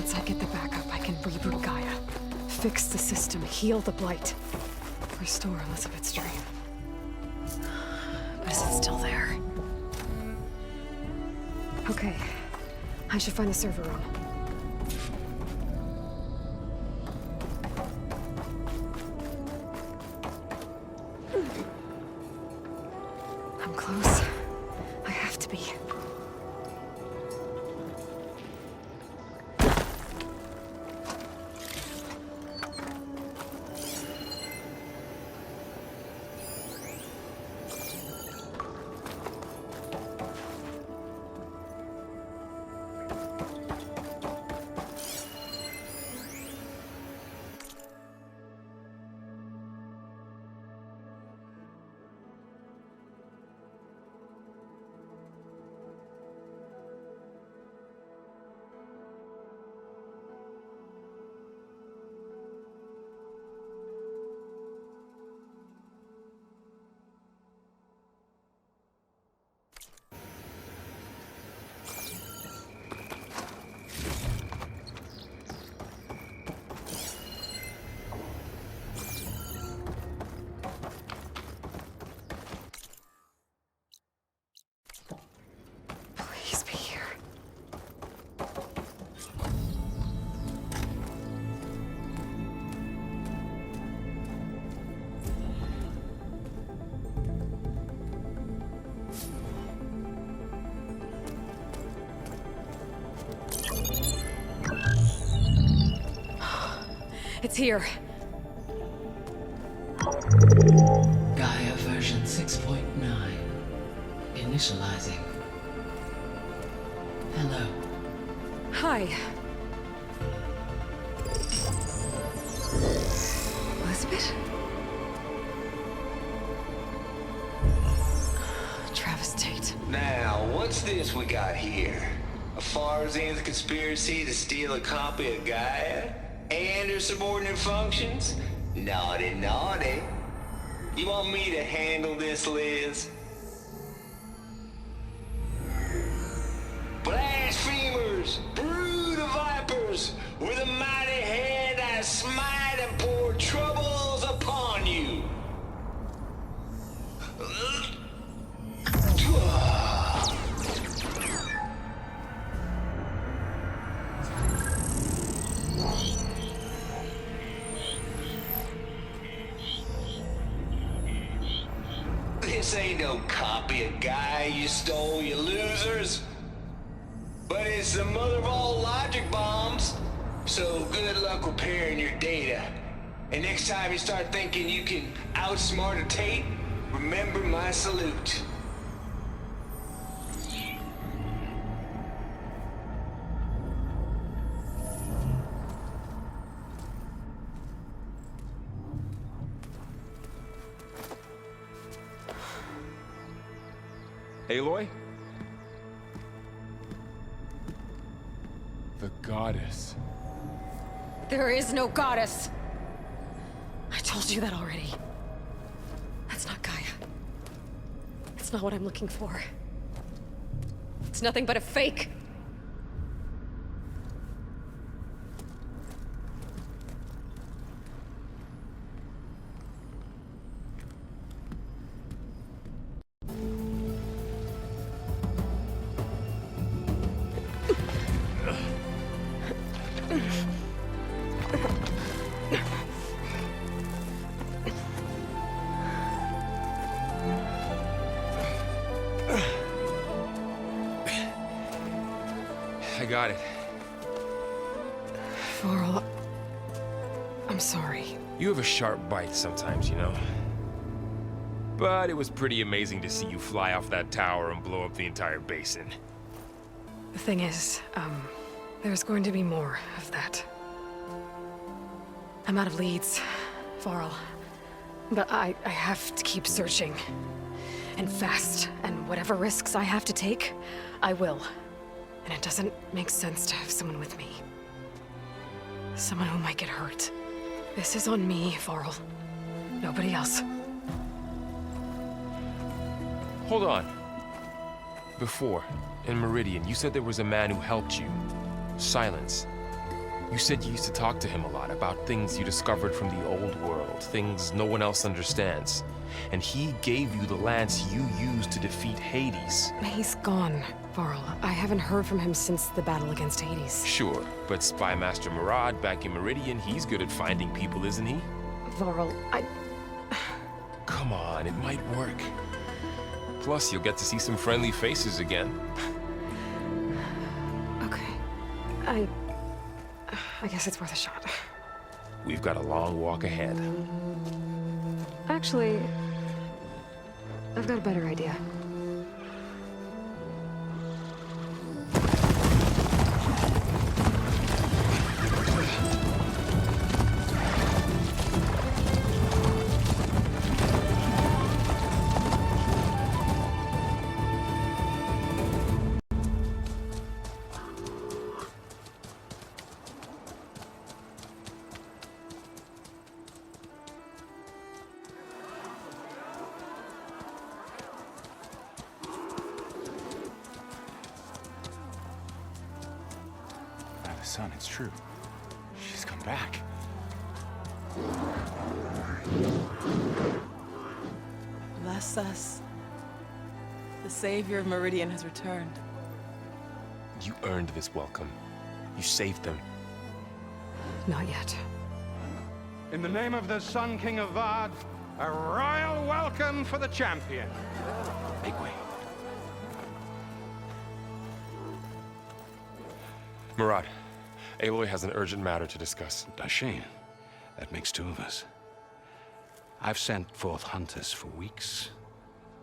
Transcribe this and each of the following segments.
Once I get the backup, I can reboot Gaia, fix the system, heal the Blight, restore Elizabeth's dream. But is it still there? Okay, I should find the server room. I'm close. I have to be. Please be here. It's here. Gaia version 6.9. Initializing. Hello. Hi. Elizabeth? Travis Tate. Now, what's this we got here? A Farzan's conspiracy to steal a copy of Gaia? And her subordinate functions? Naughty, naughty. You want me to handle this, Liz? Blasphemers! Brood of vipers! With a mighty hand I smite and pour troubles upon you! This ain't no copy of Gaia you stole, you losers. But it's the mother of all logic bombs. So good luck repairing your data. And next time you start thinking you can outsmart a Tate, remember my salute. Aloy? The goddess. There is no goddess. I told you that already. That's not Gaia. It's not what I'm looking for. It's nothing but a fake. I got it. Varl, I'm sorry. You have a sharp bite sometimes, you know. But it was pretty amazing to see you fly off that tower and blow up the entire basin. The thing is, there's going to be more of that. I'm out of leads, Varl. But I have to keep searching. And fast. And whatever risks I have to take, I will. And it doesn't make sense to have someone with me. Someone who might get hurt. This is on me, Varl. Nobody else. Hold on. Before, in Meridian, you said there was a man who helped you. Silence. You said you used to talk to him a lot about things you discovered from the old world, things no one else understands. And he gave you the lance you used to defeat Hades. He's gone, Varl. I haven't heard from him since the battle against Hades. Sure, but Spy Master Murad back in Meridian, he's good at finding people, isn't he? Varl, Come on, it might work. Plus, you'll get to see some friendly faces again. Okay. I guess it's worth a shot. We've got a long walk ahead. Actually, I've got a better idea. Son, it's true. She's come back. Bless us. The Savior of Meridian has returned. You earned this welcome. You saved them. Not yet. In the name of the Sun King of Vard, a royal welcome for the champion. Make way. Murad, Aloy has an urgent matter to discuss. Dashane, that makes two of us. I've sent forth hunters for weeks,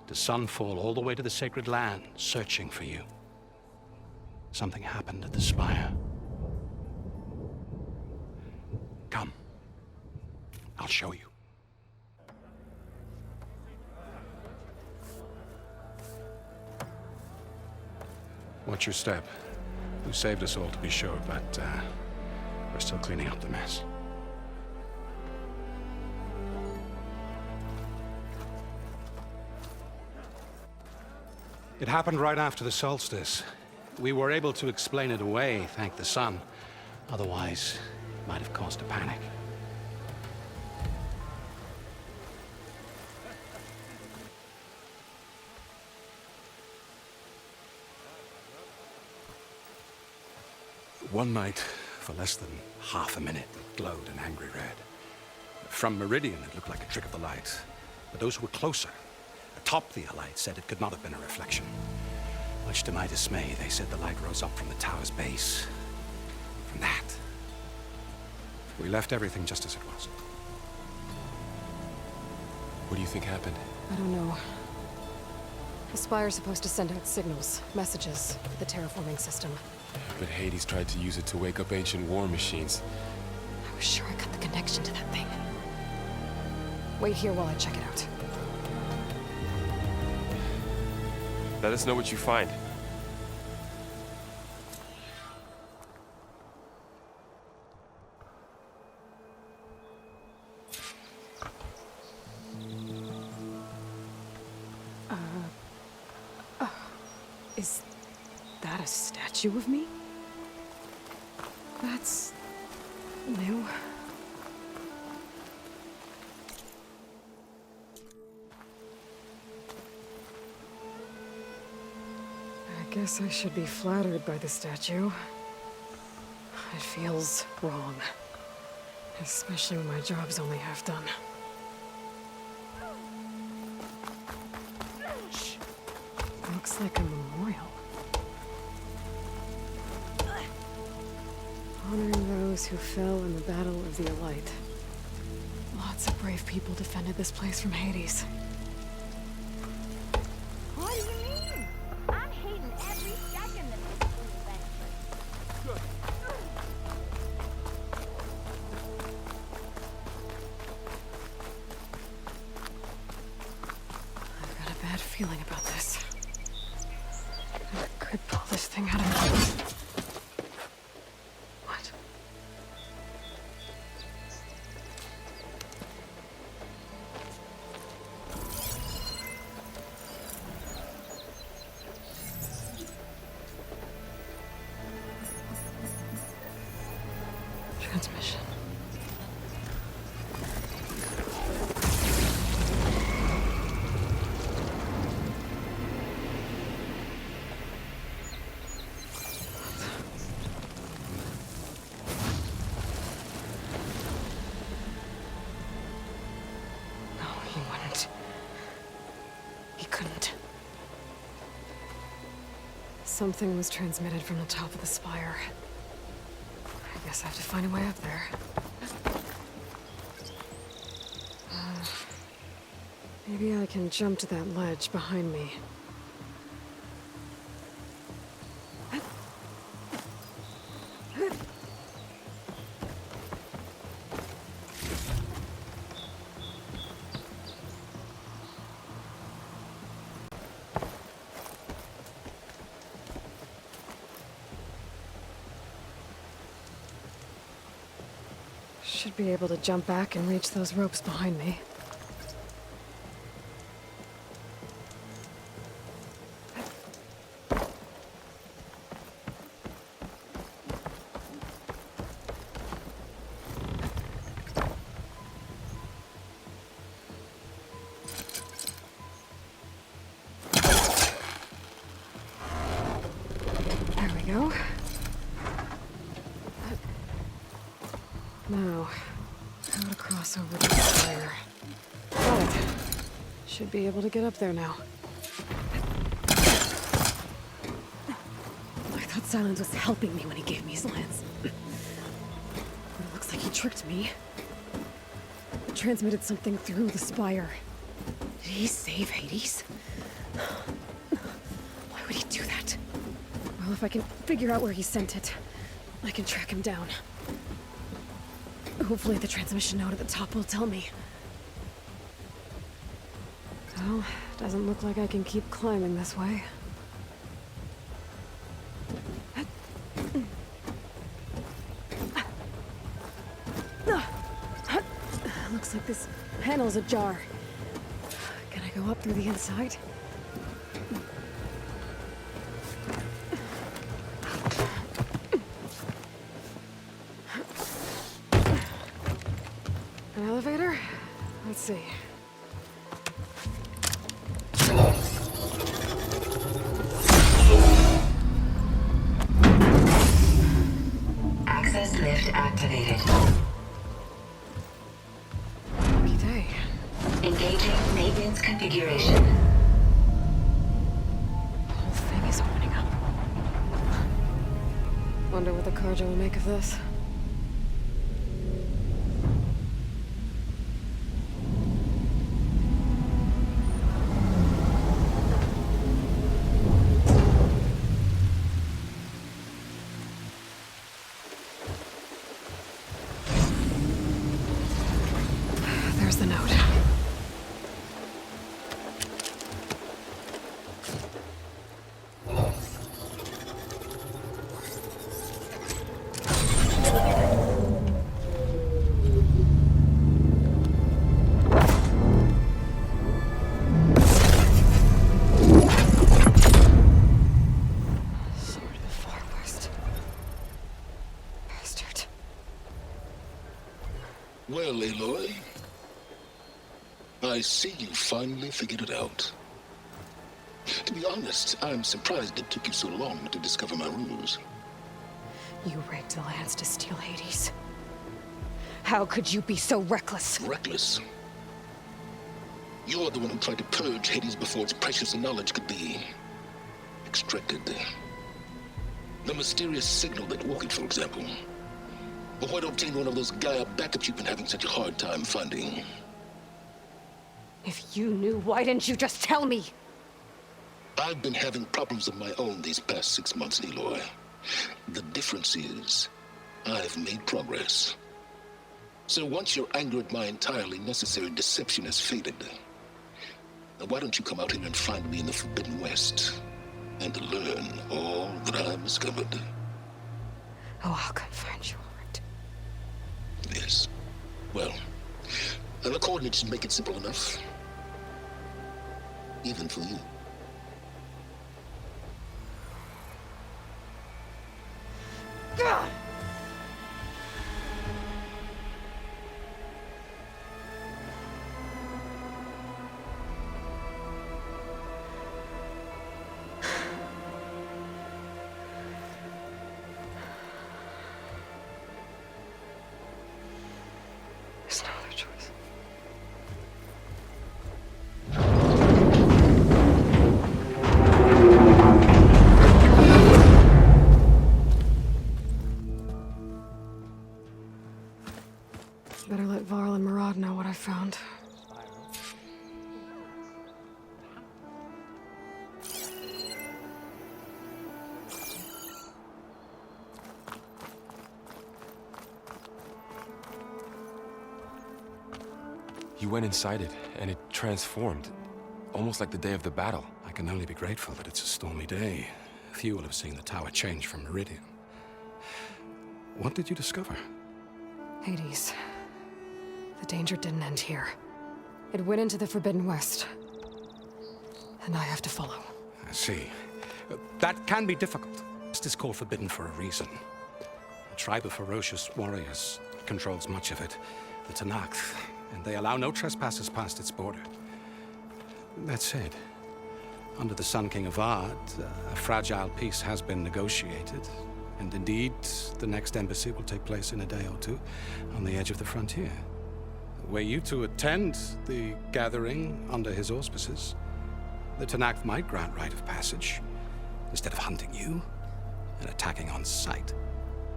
to Sunfall all the way to the Sacred Land, searching for you. Something happened at the Spire. Come. I'll show you. Watch your step. You saved us all, to be sure, but we're still cleaning up the mess. It happened right after the solstice. We were able to explain it away, thank the sun. Otherwise, it might have caused a panic. One night, for less than half a minute, it glowed an angry red. From Meridian, it looked like a trick of the light. But those who were closer, atop the light, said it could not have been a reflection. Much to my dismay, they said the light rose up from the tower's base. From that, we left everything just as it was. What do you think happened? I don't know. The Spire's supposed to send out signals, messages, for the terraforming system. But Hades tried to use it to wake up ancient war machines. I was sure I cut the connection to that thing. Wait here while I check it out. Let us know what you find. Is that a statue of me? That's new. I guess I should be flattered by the statue. It feels wrong. Especially when my job's only half done. Looks like a memorial. Honoring those who fell in the Battle of the Elite. Lots of brave people defended this place from Hades. What do you mean? I'm hating every second of this adventure. I've got a bad feeling about this. I could pull this thing out of me. What? transmission. No, he wouldn't. He couldn't. Something was transmitted from the top of the spire. I guess I have to find a way up there. Maybe I can jump to that ledge behind me. Should be able to jump back and reach those ropes behind me. There we go. Now, how to cross over to the spire. Got it. Should be able to get up there now. I thought Silence was helping me when he gave me his lance. But it looks like he tricked me. It transmitted something through the spire. Did he save Hades? Why would he do that? Well, if I can figure out where he sent it, I can track him down. Hopefully the transmission node at the top will tell me. Well, doesn't look like I can keep climbing this way. Looks like this panel's ajar. Can I go up through the inside? An elevator? Let's see. Access lift activated. Lucky day. Engaging maintenance configuration. The whole thing is opening up. Wonder what the Carja will make of this. There's the note. Sword of the Far West. Bastard. Well, Aloy, I see you finally figured it out. To be honest, I'm surprised it took you so long to discover my ruse. You rigged the lance to steal Hades. How could you be so reckless? Reckless. You're the one who tried to purge Hades before its precious knowledge could be extracted. The mysterious signal that woke it, for example. But why not obtain one of those Gaia backups you've been having such a hard time finding? If you knew, why didn't you just tell me? I've been having problems of my own these past 6 months, Aloy. The difference is, I've made progress. So once your anger at my entirely necessary deception has faded, now why don't you come out here and find me in the Forbidden West, and learn all that I've discovered? Oh, I'll come find you, all right. Yes. Well, and the coordinates make it simple enough. Even for you. You went inside it, and it transformed. Almost like the day of the battle. I can only be grateful that it's a stormy day. Few will have seen the tower change from Meridian. What did you discover? Hades. The danger didn't end here. It went into the Forbidden West. And I have to follow. I see. That can be difficult. This is called Forbidden for a reason. A tribe of ferocious warriors controls much of it, the Tenakth, and they allow no trespassers past its border. That said, under the Sun King of Ard, a fragile peace has been negotiated, and indeed, the next embassy will take place in a day or two on the edge of the frontier. Were you to attend the gathering under his auspices, the Tenakth might grant right of passage, instead of hunting you and attacking on sight.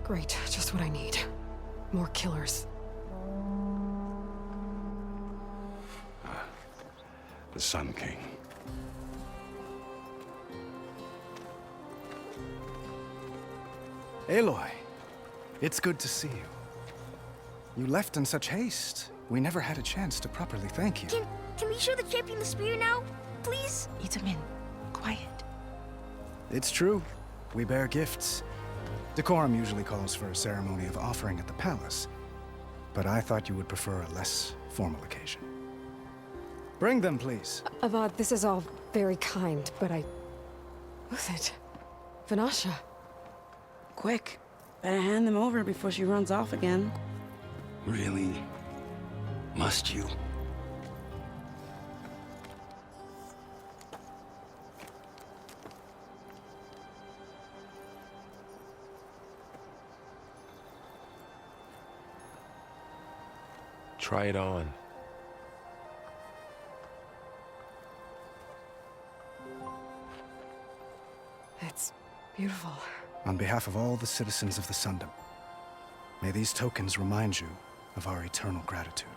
Great, just what I need. More killers. The Sun King. Aloy, it's good to see you. You left in such haste. We never had a chance to properly thank you. Can we show the champion the spear now? Please? Itamin, quiet. It's true. We bear gifts. Decorum usually calls for a ceremony of offering at the palace, but I thought you would prefer a less formal occasion. Bring them, please. Avad, this is all very kind, but Who's it? Vanasha. Quick. Better hand them over before she runs off again. Really? Must you? Try it on. It's beautiful. On behalf of all the citizens of the Sundom, may these tokens remind you of our eternal gratitude.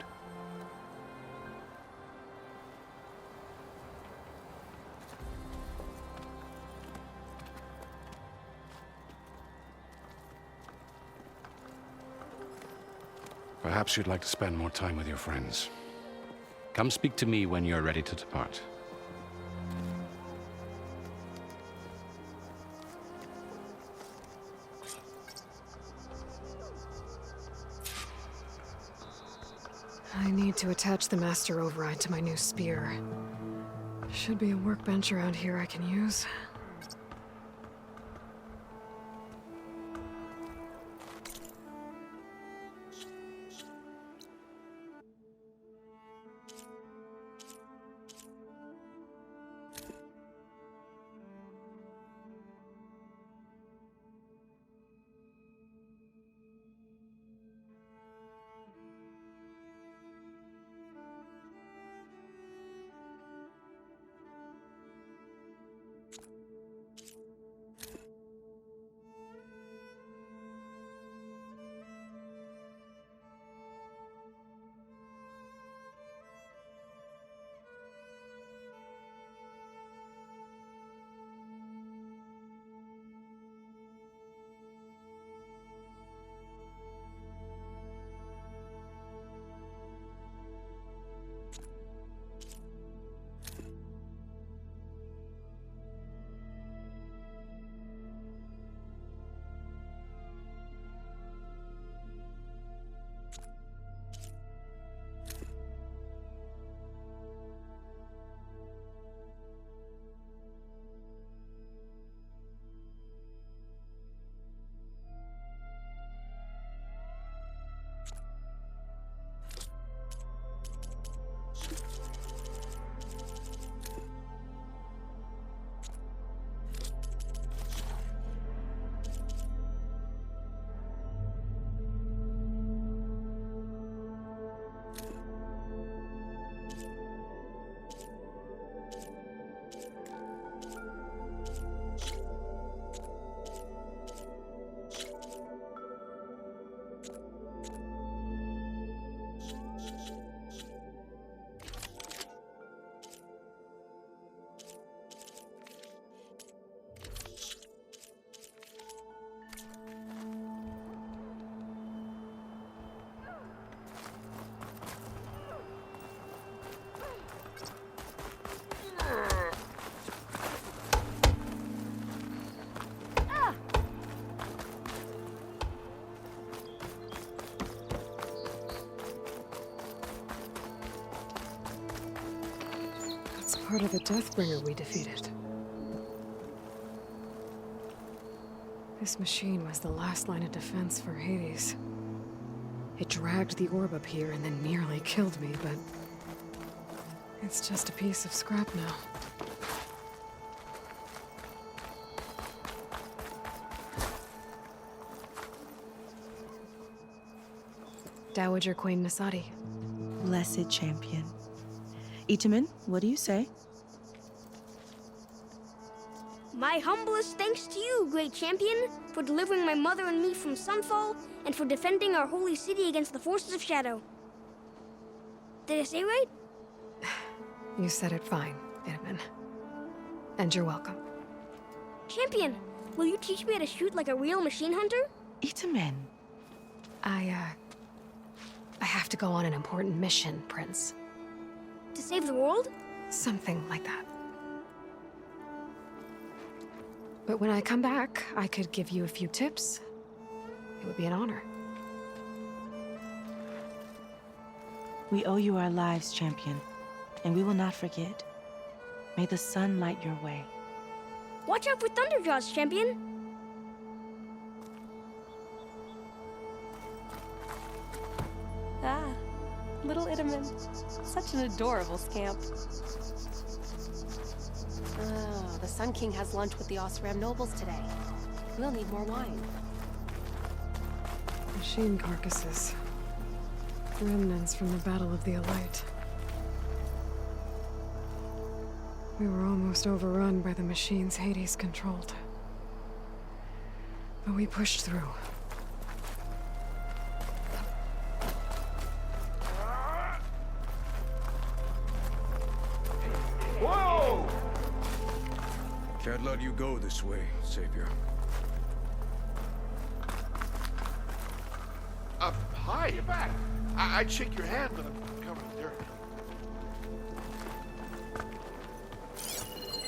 Perhaps you'd like to spend more time with your friends. Come speak to me when you're ready to depart. I need to attach the Master Override to my new spear. Should be a workbench around here I can use. part of the Deathbringer we defeated. This machine was the last line of defense for Hades. It dragged the orb up here and then nearly killed me, but it's just a piece of scrap now. Dowager Queen Nasadi. Blessed champion. Itamen, what do you say? My humblest thanks to you, great champion, for delivering my mother and me from Sunfall, and for defending our holy city against the forces of Shadow. Did I say right? You said it fine, Itamen. And you're welcome. Champion, will you teach me how to shoot like a real machine hunter? Itamen. I have to go on an important mission, Prince. To save the world? Something like that. But when I come back, I could give you a few tips. It would be an honor. We owe you our lives, champion, and we will not forget. May the sun light your way. Watch out for Thunderjaws, champion! Ah, little Itamen. Such an adorable scamp. Oh, the Sun King has lunch with the Osram nobles today. We'll need more wine. Machine carcasses. Remnants from the Battle of the Elite. We were almost overrun by the machines Hades controlled. But we pushed through. Whoa! Can't let you go this way, Savior. Hi. You're back. I'd shake your hand, but I'm covered in dirt.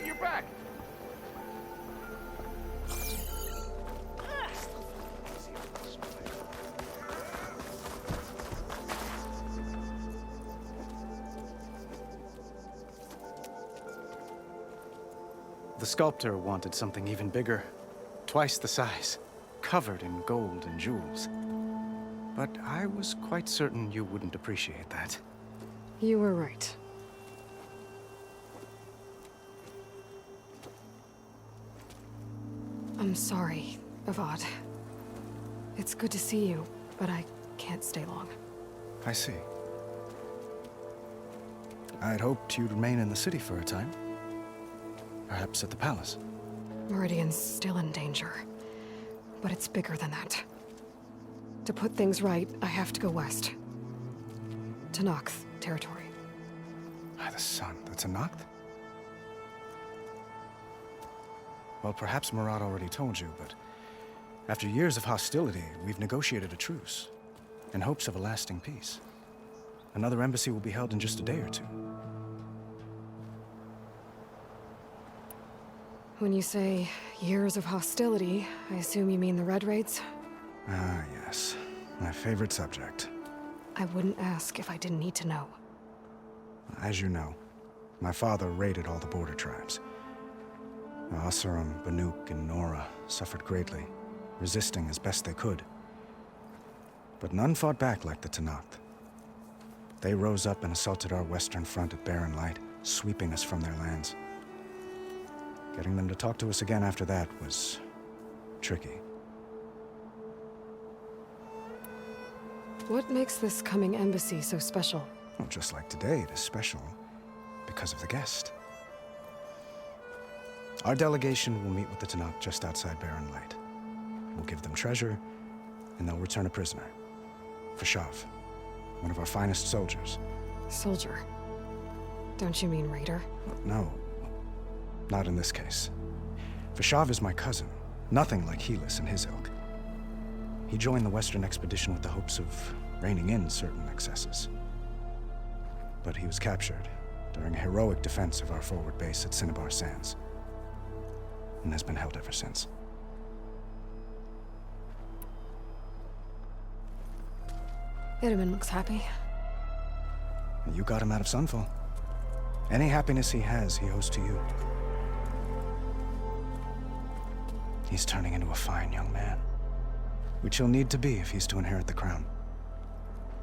You're back. The sculptor wanted something even bigger, twice the size, covered in gold and jewels. But I was quite certain you wouldn't appreciate that. You were right. I'm sorry, Avad. It's good to see you, but I can't stay long. I see. I'd hoped you'd remain in the city for a time. Perhaps at the palace. Meridian's still in danger, but it's bigger than that. To put things right, I have to go west. To Nox territory. By the sun, that's a Noct? Well, perhaps Murad already told you, but after years of hostility, we've negotiated a truce, in hopes of a lasting peace. Another embassy will be held in just a day or two. When you say years of hostility, I assume you mean the Red Raids? Ah, yes. My favorite subject. I wouldn't ask if I didn't need to know. As you know, my father raided all the border tribes. Asuram, Banuk, and Nora suffered greatly, resisting as best they could. But none fought back like the Tenakth. They rose up and assaulted our western front at Barren Light, sweeping us from their lands. Getting them to talk to us again after that was tricky. What makes this coming embassy so special? Well, just like today, it is special because of the guest. Our delegation will meet with the Tenakth just outside Barren Light. We'll give them treasure, and they'll return a prisoner. Fashav, one of our finest soldiers. Soldier? Don't you mean raider? No, not in this case. Fashav is my cousin, nothing like Helis and his ilk. He joined the Western expedition with the hopes of reining in certain excesses. But he was captured during a heroic defense of our forward base at Cinnabar Sands, and has been held ever since. Itamen looks happy. You got him out of Sunfall. Any happiness he has, he owes to you. He's turning into a fine young man, which he'll need to be if he's to inherit the crown.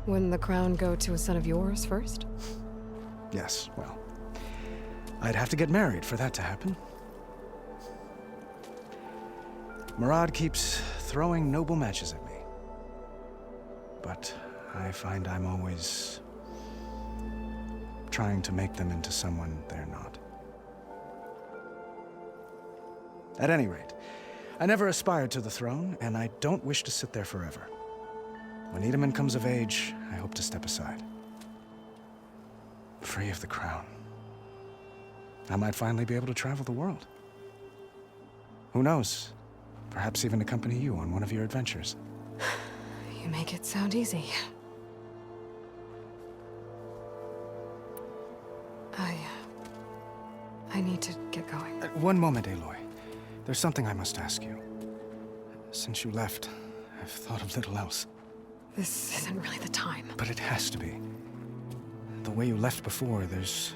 Wouldn't the crown go to a son of yours first? Yes, well, I'd have to get married for that to happen. Murad keeps throwing noble matches at me. But I find I'm always trying to make them into someone they're not. At any rate, I never aspired to the throne, and I don't wish to sit there forever. When Edaman comes of age, I hope to step aside. Free of the crown. I might finally be able to travel the world. Who knows? Perhaps even accompany you on one of your adventures. You make it sound easy. I need to get going. One moment, Aloy. There's something I must ask you. Since you left, I've thought of little else. This isn't really the time. But it has to be. The way you left before, there's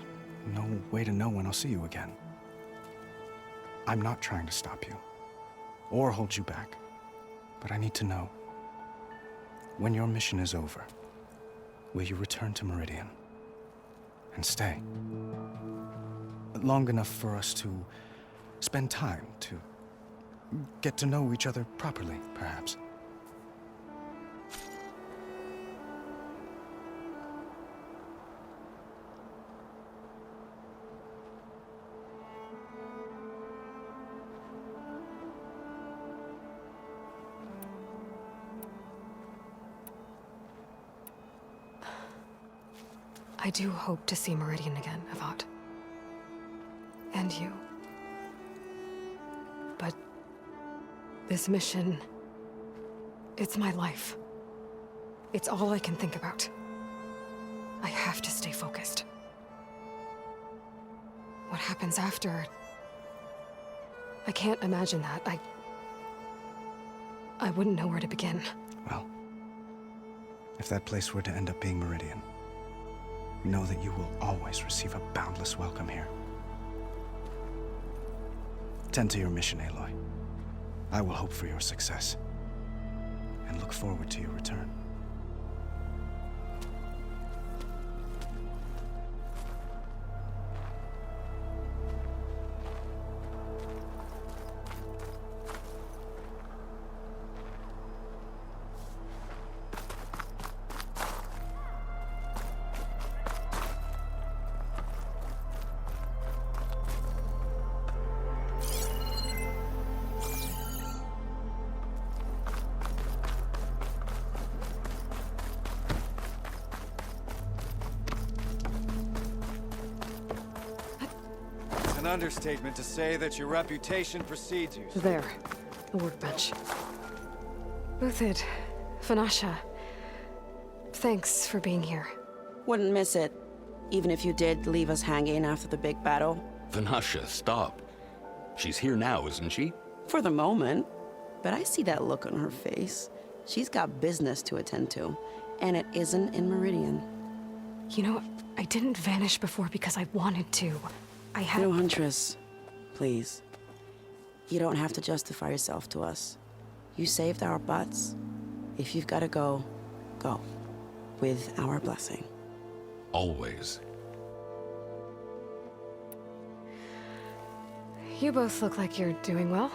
no way to know when I'll see you again. I'm not trying to stop you, or hold you back. But I need to know. When your mission is over, will you return to Meridian? And stay? Long enough for us to spend time, to get to know each other properly, perhaps. I do hope to see Meridian again, Avad. And you. But this mission, it's my life. It's all I can think about. I have to stay focused. What happens after? I can't imagine that. I wouldn't know where to begin. Well, if that place were to end up being Meridian, know that you will always receive a boundless welcome here. Tend to your mission, Aloy. I will hope for your success, and look forward to your return. An understatement to say that your reputation precedes you. There, the workbench. Uthid, Vanasha, thanks for being here. Wouldn't miss it, even if you did leave us hanging after the big battle. Vanasha, stop. She's here now, isn't she? For the moment, but I see that look on her face. She's got business to attend to, and it isn't in Meridian. You know, I didn't vanish before because I wanted to. I had... No, Huntress. Please. You don't have to justify yourself to us. You saved our butts. If you've got to go, go. With our blessing. Always. You both look like you're doing well.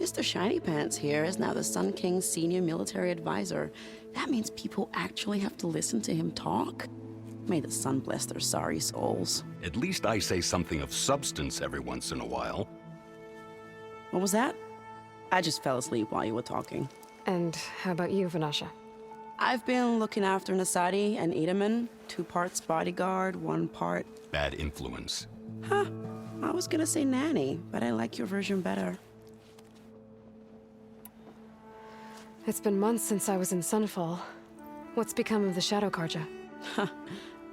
Mr. Shiny Pants here is now the Sun King's senior military advisor. That means people actually have to listen to him talk? May the sun bless their sorry souls. At least I say something of substance every once in a while. What was that? I just fell asleep while you were talking. And how about you, Vanasha? I've been looking after Nasadi and Edaman. 2 parts bodyguard, 1 part... Bad influence. Huh. I was gonna say nanny, but I like your version better. It's been months since I was in Sunfall. What's become of the Shadow Karja?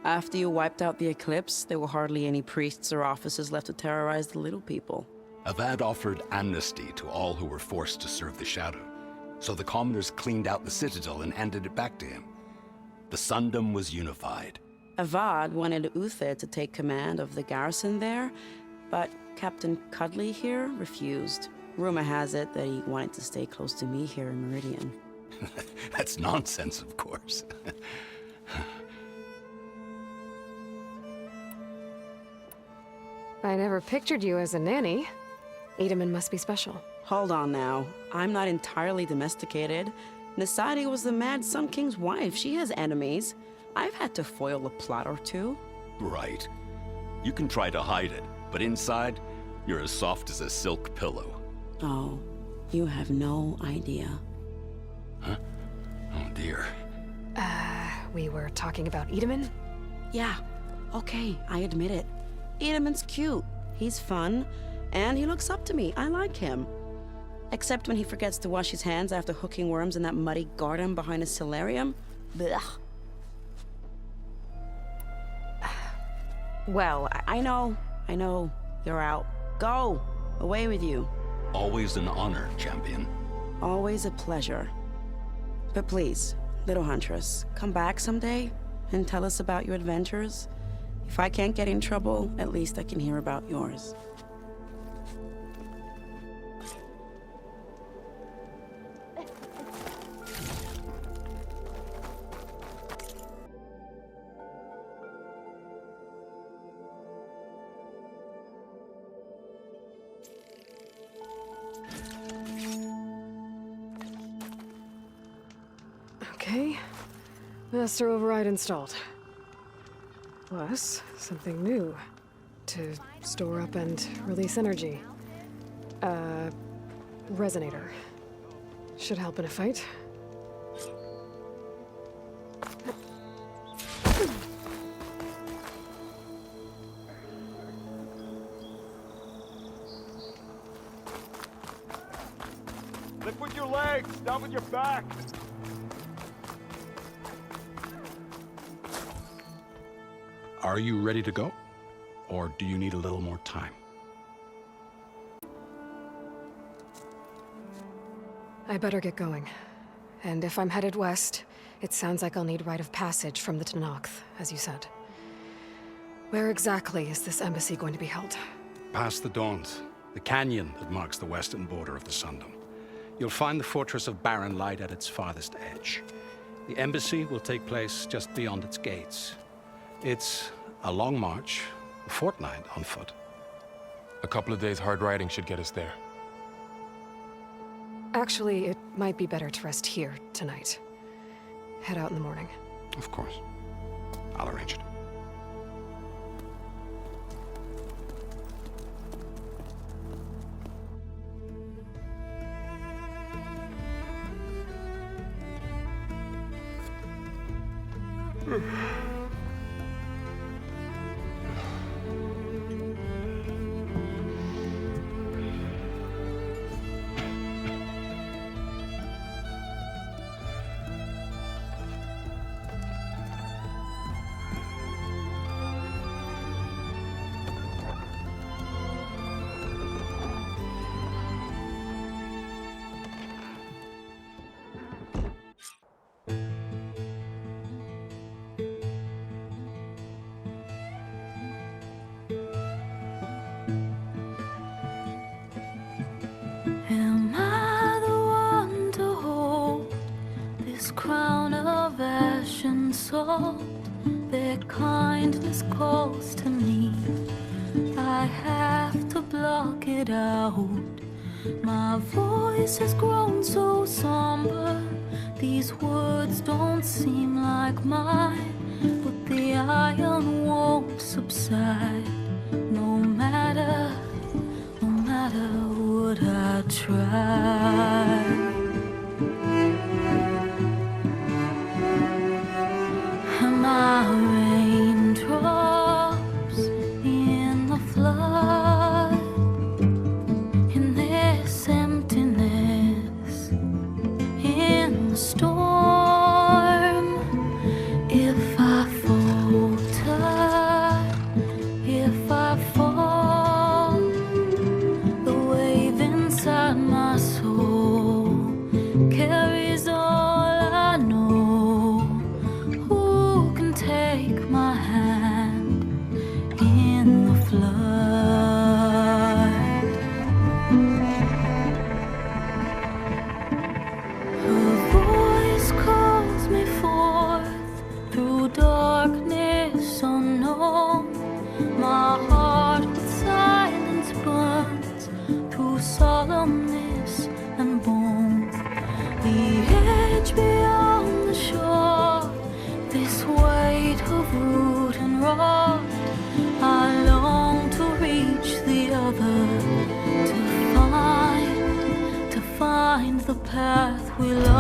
After you wiped out the Eclipse, there were hardly any priests or officers left to terrorize the little people. Avad offered amnesty to all who were forced to serve the Shadow, so the commoners cleaned out the Citadel and handed it back to him. The Sundom was unified, Avad wanted Uther to take command of the garrison there, but Captain Cudley here refused. Rumor has it that he wanted to stay close to me here in Meridian. That's nonsense, of course. I never pictured you as a nanny. Edaman must be special. Hold on now. I'm not entirely domesticated. Nasadi was the Mad Sun King's wife. She has enemies. I've had to foil a plot or two. Right. You can try to hide it, but inside, you're as soft as a silk pillow. Oh, you have no idea. Huh? Oh dear. We were talking about Edaman? Yeah, okay, I admit it. Edaman's cute. He's fun, and he looks up to me. I like him. Except when he forgets to wash his hands after hooking worms in that muddy garden behind a solarium. Blech. Well, I know. You're out. Go! Away with you. Always an honor, champion. Always a pleasure. But please, little huntress, come back someday and tell us about your adventures. If I can't get in trouble, at least I can hear about yours. Okay. Master override installed. Plus, something new. To store up and release energy. Resonator. Should help in a fight. Lift with your legs, not with your back. Are you ready to go? Or do you need a little more time? I better get going. And if I'm headed west, it sounds like I'll need rite of passage from the Tenakth, as you said. Where exactly is this embassy going to be held? Past the Dawns, the canyon that marks the western border of the Sundom. You'll find the fortress of Barren Light at its farthest edge. The embassy will take place just beyond its gates. It's a long march, a fortnight on foot. A couple of days hard riding should get us there. Actually, it might be better to rest here tonight. Head out in the morning. Of course. I'll arrange it. Am I the one to hold this crown of ash and salt? Their kindness calls to me. I have to block it out. My voice has grown so somber. These words don't seem like mine, but the iron won't subside. No matter what I try. Am I raindrops in the flood? In this emptiness, in the storm. If I falter, if I fall, the wave inside my soul carries all I know. Who can take my hand? through solemnness and bone. The edge beyond the shore, this weight of root and rod, I long to reach the other, to find the path we love.